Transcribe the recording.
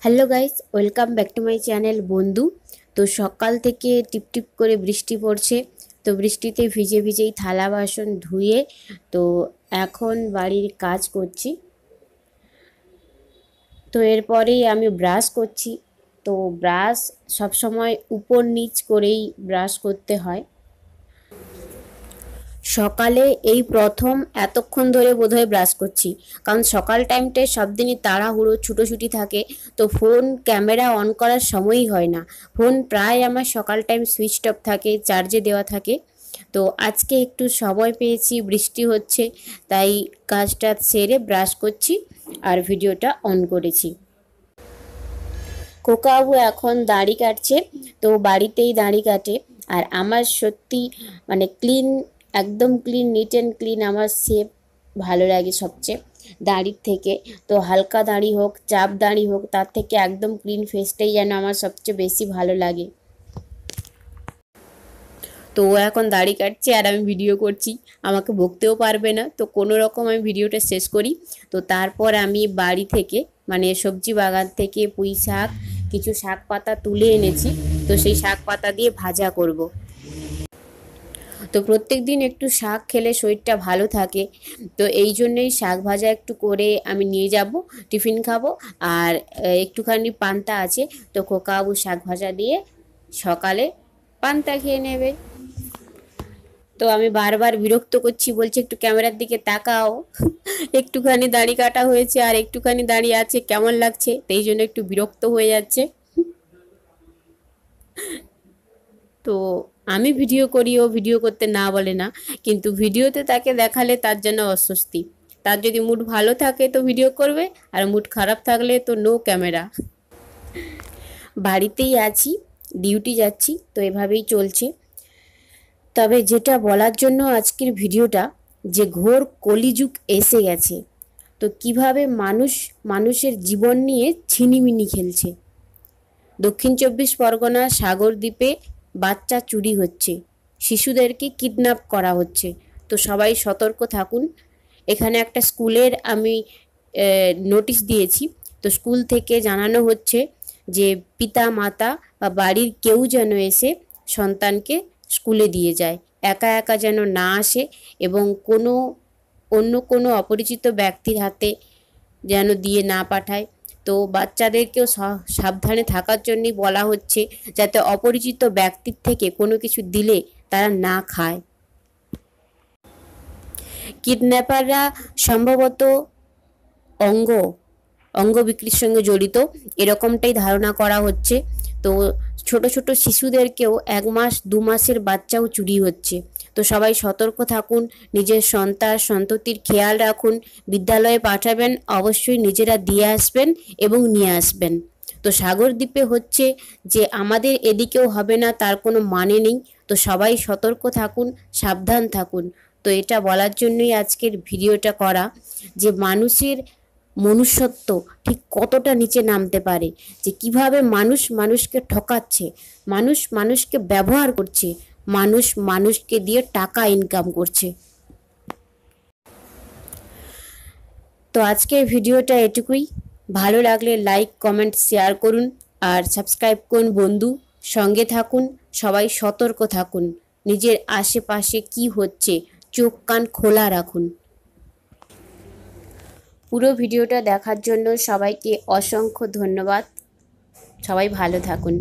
Hello guys, welcome back to my channel বন্ধু। তো সকাল থেকে টিপটিপ করে বৃষ্টি পড়ছে। তো বৃষ্টিতে ভিজে ভিজেই থালা বাসন ধুয়ে তো এখন বাড়ির কাজ করছি। তো এরপরেই আমি ব্রাশ করছি। তো ব্রাশ সবসময় উপর নিচ করেই ব্রাশ করতে হয়। সকালে এই প্রথম এতক্ষণ ধরে বোধহয় ব্রাশ করছি, কারণ সকাল টাইমটায় সব দিনই তাড়াহুড়ো ছুটোছুটি থাকে। তো ফোন ক্যামেরা অন করার সময়ই হয় না। ফোন প্রায় আমার সকাল টাইম সুইচ অফ থাকে, চার্জে দেওয়া থাকে। তো আজকে একটু সময় পেয়েছি, বৃষ্টি হচ্ছে, তাই কাজটা সেরে ব্রাশ করছি আর ভিডিওটা অন করেছি। খোকাবাবু এখন দাড়ি কাটছে। তো বাড়িতেই দাড়ি কাটে। আর আমার সত্যি মানে ক্লিন, একদম ক্লিন, নিট অ্যান্ড ক্লিন আমার শেপ ভালো লাগে সবচেয়ে দাড়ির থেকে। তো হালকা দাড়ি হোক, চাপ দাড়ি হোক, তার থেকে একদম ক্লিন ফেসটাই যেন আমার সবচেয়ে বেশি ভালো লাগে। তো ও এখন দাড়ি কাটছে আর আমি ভিডিও করছি। আমাকে বকতেও পারবে না, তো কোনো রকম আমি ভিডিওটা শেষ করি। তো তারপর আমি বাড়ি থেকে মানে সবজি বাগান থেকে পুঁই শাক, কিছু শাক পাতা তুলে এনেছি। তো সেই শাক পাতা দিয়ে ভাজা করব। তো প্রত্যেক দিন একটু শাক খেলে শরীরটা ভালো থাকে। তো এই জন্যই শাক ভাজা একটু করে আমি নিয়ে যাব, টিফিন খাবো। আর একটুখানি পান্তা আছে, তো খোকাবাবু শাক ভাজা দিয়ে সকালে পান্তা খেয়ে নেবে। তো আমি বারবার বিরক্ত করছি, বলছি একটু ক্যামেরার দিকে তাকাও। একটুখানি দাড়ি কাটা হয়েছে আর একটুখানি দাড়ি আছে, কেমন লাগছে? তো এই জন্য একটু বিরক্ত হয়ে যাচ্ছে। তো আমি ভিডিও করি, ও ভিডিও করতে না বলে না, কিন্তু ভিডিওতে তাকে দেখালে তার জন্য অস্বস্তি। তার যদি মুড ভালো থাকে তো ভিডিও করবে, আর মুড খারাপ থাকলে তো নো ক্যামেরা। বাড়িতেই আছি, ডিউটি যাচ্ছি, তো এভাবেই চলছে। তবে যেটা বলার জন্য আজকের ভিডিওটা, যে ঘোর কলিযুগ এসে গেছে। তো কিভাবে মানুষ মানুষের জীবন নিয়ে ছিনিমিনি খেলছে। দক্ষিণ চব্বিশ পরগনার সাগরদ্বীপে বাচ্চা চুরি হচ্ছে, শিশুদেরকে কিডন্যাপ করা হচ্ছে। তো সবাই সতর্ক থাকুন। এখানে একটা স্কুলের আমি নোটিশ দিয়েছি। তো স্কুল থেকে জানানো হচ্ছে যে পিতা মাতা বা বাড়ির কেউ যেন এসে সন্তানকে স্কুলে দিয়ে যায়, একা একা যেন না আসে, এবং অন্য কোনো অপরিচিত ব্যক্তির হাতে যেন দিয়ে না পাঠায়। তো বাচ্চাদেরকেও সাবধানে থাকার জন্যই বলা হচ্ছে, যাতে অপরিচিত ব্যক্তির থেকে কোনো কিছু দিলে তারা না খায়। কিডন্যাপাররা সম্ভবত অঙ্গ অঙ্গ বিক্রির সঙ্গে জড়িত, এরকমটাই ধারণা করা হচ্ছে। তো ছোট ছোট শিশুদেরকেও 1 মাস 2 মাসের বাচ্চাও চুরি হচ্ছে। তো সবাই সতর্ক থাকুন, নিজের সন্তান সন্ততির খেয়াল রাখুন। বিদ্যালয়ে পাঠাবেন, অবশ্যই নিজেরা দিয়ে আসবেন এবং নিয়ে আসবেন। তো সাগরদ্বীপে হচ্ছে যে আমাদের এদিকেও হবে না তার কোনো মানে নেই। তো সবাই সতর্ক থাকুন, সাবধান থাকুন। তো এটা বলার জন্যই আজকের ভিডিওটা করা, যে মানুষের মনুষ্যত্ব ঠিক কতটা নিচে নামতে পারে, যে কিভাবে মানুষ মানুষকে ঠকাচ্ছে, মানুষ মানুষকে ব্যবহার করছে, মানুষ মানুষকে দিয়ে টাকা ইনকাম করছে। তো আজকের ভিডিওটা এটুকুই। ভালো লাগলে লাইক কমেন্ট শেয়ার করুন আর সাবস্ক্রাইব করুন বন্ধু। সঙ্গে থাকুন, সবাই সতর্ক থাকুন, নিজের আশেপাশে কি হচ্ছে চোখ কান খোলা রাখুন। পুরো ভিডিওটা দেখার জন্য সবাইকে অসংখ্য ধন্যবাদ। সবাই ভালো থাকুন।